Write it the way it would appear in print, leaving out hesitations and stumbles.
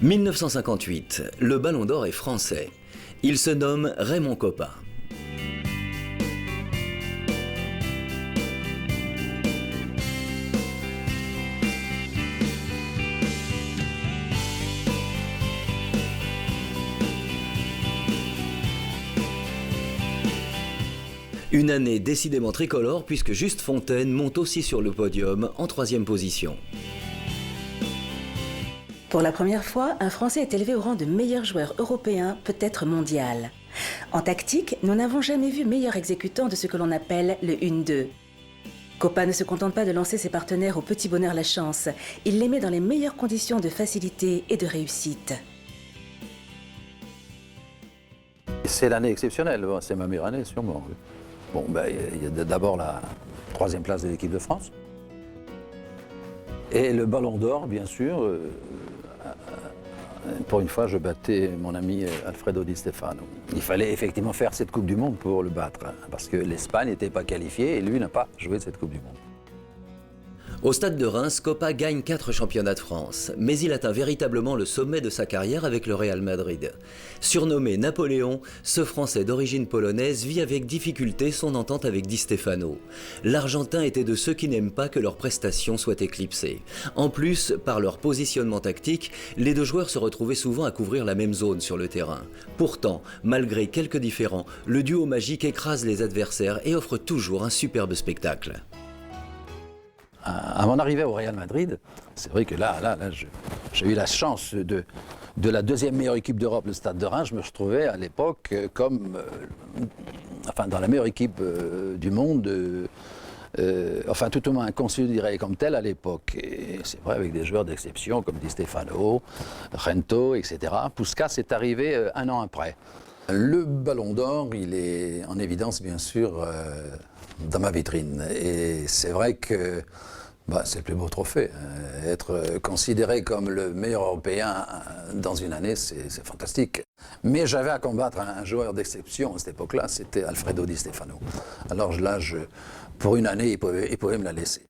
1958, le Ballon d'Or est français. Il se nomme Raymond Kopa. Une année décidément tricolore puisque Juste Fontaine monte aussi sur le podium en 3e position. Pour la première fois, un Français est élevé au rang de meilleur joueur européen, peut-être mondial. En tactique, nous n'avons jamais vu meilleur exécutant de ce que l'on appelle le 1-2. Kopa ne se contente pas de lancer ses partenaires au petit bonheur la chance, il les met dans les meilleures conditions de facilité et de réussite. C'est l'année exceptionnelle, c'est ma meilleure année sûrement. Bon, il y a d'abord la 3e place de l'équipe de France. Et le Ballon d'Or, bien sûr. Pour une fois, je battais mon ami Alfredo Di Stefano. Il fallait effectivement faire cette Coupe du Monde pour le battre, parce que l'Espagne n'était pas qualifiée et lui n'a pas joué cette Coupe du Monde. Au stade de Reims, Kopa gagne 4 championnats de France, mais il atteint véritablement le sommet de sa carrière avec le Real Madrid. Surnommé Napoléon, ce Français d'origine polonaise vit avec difficulté son entente avec Di Stefano. L'Argentin était de ceux qui n'aiment pas que leurs prestations soient éclipsées. En plus, par leur positionnement tactique, les deux joueurs se retrouvaient souvent à couvrir la même zone sur le terrain. Pourtant, malgré quelques différends, le duo magique écrase les adversaires et offre toujours un superbe spectacle. À mon arrivée au Real Madrid, c'est vrai que là j'ai eu la chance de la 2e meilleure équipe d'Europe, le Stade de Reims. Je me retrouvais à l'époque comme, dans la meilleure équipe du monde, tout au moins considérée comme telle à l'époque. Et c'est vrai, avec des joueurs d'exception comme Di Stefano, Rento, etc. Puskás est arrivé un an après. Le Ballon d'Or, il est en évidence, bien sûr, dans ma vitrine. Et c'est vrai que c'est le plus beau trophée. Être considéré comme le meilleur Européen dans une année, c'est fantastique. Mais j'avais à combattre un joueur d'exception à cette époque-là, c'était Alfredo Di Stefano. Alors là, pour une année, il pouvait me la laisser.